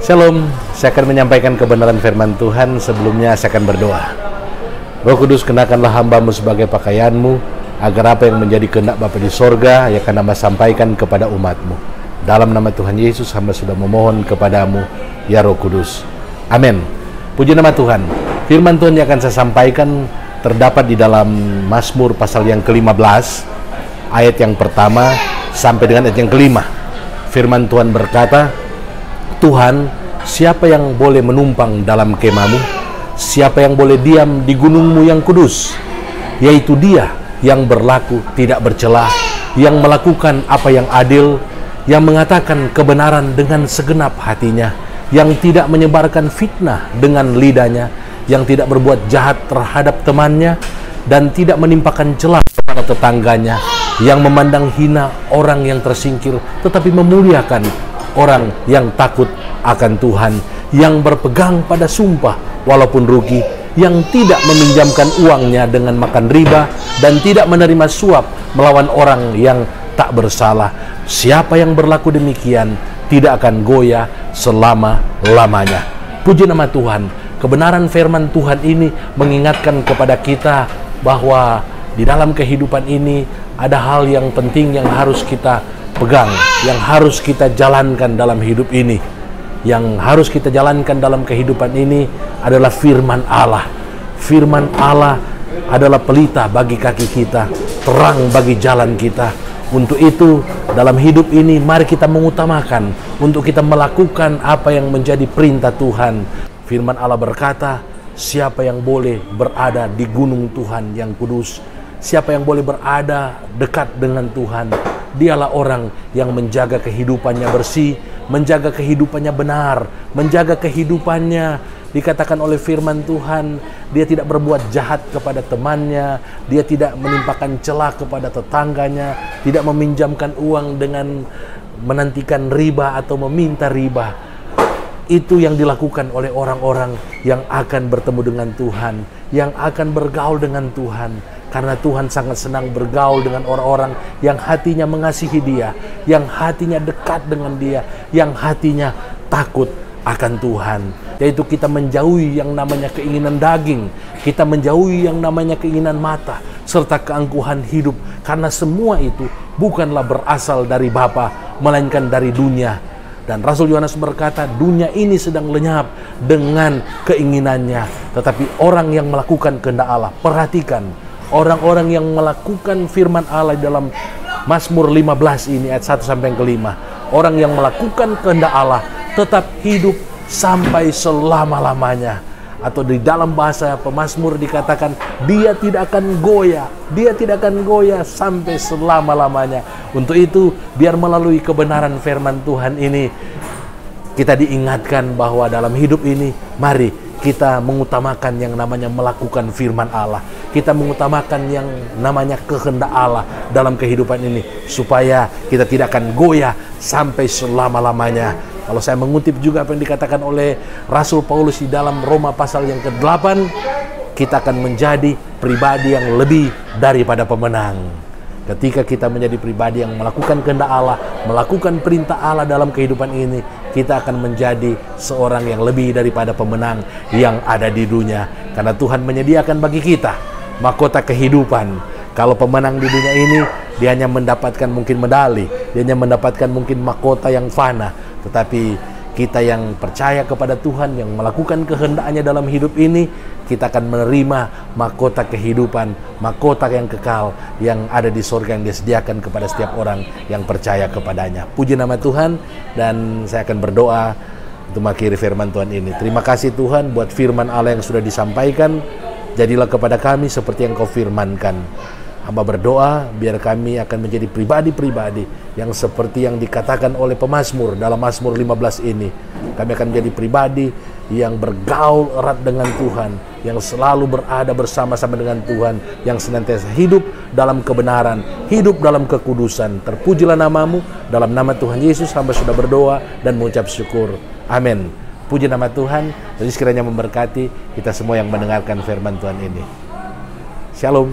Shalom, saya akan menyampaikan kebenaran firman Tuhan. Sebelumnya saya akan berdoa. Roh Kudus, kenakanlah hamba-Mu sebagai pakaian-Mu, agar apa yang menjadi kehendak Bapa di sorga, yang akan hamba sampaikan kepada umat-Mu. Dalam nama Tuhan Yesus, hamba sudah memohon kepadamu, ya Roh Kudus. Amin. Puji nama Tuhan. Firman Tuhan yang akan saya sampaikan terdapat di dalam Mazmur pasal yang ke-15, ayat yang pertama sampai dengan ayat yang kelima. Firman Tuhan berkata, Tuhan, siapa yang boleh menumpang dalam kemah-Mu? Siapa yang boleh diam di gunung-Mu yang kudus? Yaitu Dia yang berlaku tidak bercelah, yang melakukan apa yang adil, yang mengatakan kebenaran dengan segenap hatinya, yang tidak menyebarkan fitnah dengan lidahnya, yang tidak berbuat jahat terhadap temannya, dan tidak menimpakan celah kepada tetangganya, yang memandang hina orang yang tersingkir, tetapi memuliakan orang yang takut akan Tuhan, yang berpegang pada sumpah walaupun rugi, yang tidak meminjamkan uangnya dengan makan riba, dan tidak menerima suap melawan orang yang tak bersalah. Siapa yang berlaku demikian tidak akan goyah selama-lamanya. Puji nama Tuhan. Kebenaran firman Tuhan ini mengingatkan kepada kita bahwa di dalam kehidupan ini ada hal yang penting yang harus kita pegang, yang harus kita jalankan dalam hidup ini. Yang harus kita jalankan dalam kehidupan ini adalah firman Allah. Firman Allah adalah pelita bagi kaki kita, terang bagi jalan kita. Untuk itu, dalam hidup ini mari kita mengutamakan untuk kita melakukan apa yang menjadi perintah Tuhan. Firman Allah berkata, siapa yang boleh berada di gunung Tuhan yang kudus? Siapa yang boleh berada dekat dengan Tuhan? Dialah orang yang menjaga kehidupannya bersih, menjaga kehidupannya benar, menjaga kehidupannya. Dikatakan oleh firman Tuhan, dia tidak berbuat jahat kepada temannya, dia tidak menimpakan celah kepada tetangganya, tidak meminjamkan uang dengan menantikan riba atau meminta riba. Itu yang dilakukan oleh orang-orang yang akan bertemu dengan Tuhan, yang akan bergaul dengan Tuhan. Karena Tuhan sangat senang bergaul dengan orang-orang yang hatinya mengasihi Dia, yang hatinya dekat dengan Dia, yang hatinya takut akan Tuhan. Yaitu kita menjauhi yang namanya keinginan daging, kita menjauhi yang namanya keinginan mata, serta keangkuhan hidup. Karena semua itu bukanlah berasal dari Bapa, melainkan dari dunia. Dan Rasul Yohanes berkata, dunia ini sedang lenyap dengan keinginannya. Tetapi orang yang melakukan kehendak Allah, perhatikan, orang-orang yang melakukan firman Allah dalam Mazmur 15 ini ayat 1 sampai yang kelima. Orang yang melakukan kehendak Allah tetap hidup sampai selama-lamanya. Atau di dalam bahasa pemazmur dikatakan, dia tidak akan goyah. Dia tidak akan goyah sampai selama-lamanya. Untuk itu, biar melalui kebenaran firman Tuhan ini, kita diingatkan bahwa dalam hidup ini, mari kita mengutamakan yang namanya melakukan firman Allah. Kita mengutamakan yang namanya kehendak Allah dalam kehidupan ini, supaya kita tidak akan goyah sampai selama-lamanya. Kalau saya mengutip juga apa yang dikatakan oleh Rasul Paulus di dalam Roma pasal yang ke-8, kita akan menjadi pribadi yang lebih daripada pemenang. Ketika kita menjadi pribadi yang melakukan kehendak Allah, melakukan perintah Allah dalam kehidupan ini, kita akan menjadi seorang yang lebih daripada pemenang yang ada di dunia. Karena Tuhan menyediakan bagi kita mahkota kehidupan. Kalau pemenang di dunia ini, dia hanya mendapatkan mungkin medali, dia hanya mendapatkan mungkin mahkota yang fana. Tetapi kita yang percaya kepada Tuhan, yang melakukan kehendaknya dalam hidup ini, kita akan menerima mahkota kehidupan, mahkota yang kekal, yang ada di surga yang disediakan kepada setiap orang yang percaya kepadanya. Puji nama Tuhan, dan saya akan berdoa untuk mengakhiri firman Tuhan ini. Terima kasih Tuhan buat firman Allah yang sudah disampaikan. Jadilah kepada kami seperti yang Kau firmankan. Hamba berdoa biar kami akan menjadi pribadi-pribadi yang seperti yang dikatakan oleh pemazmur dalam Mazmur 15 ini. Kami akan menjadi pribadi yang bergaul erat dengan Tuhan, yang selalu berada bersama-sama dengan Tuhan, yang senantiasa hidup dalam kebenaran, hidup dalam kekudusan. Terpujilah nama-Mu. Dalam nama Tuhan Yesus hamba sudah berdoa dan mengucap syukur. Amin. Puji nama Tuhan. Dan sekiranya memberkati kita semua yang mendengarkan firman Tuhan ini. Shalom.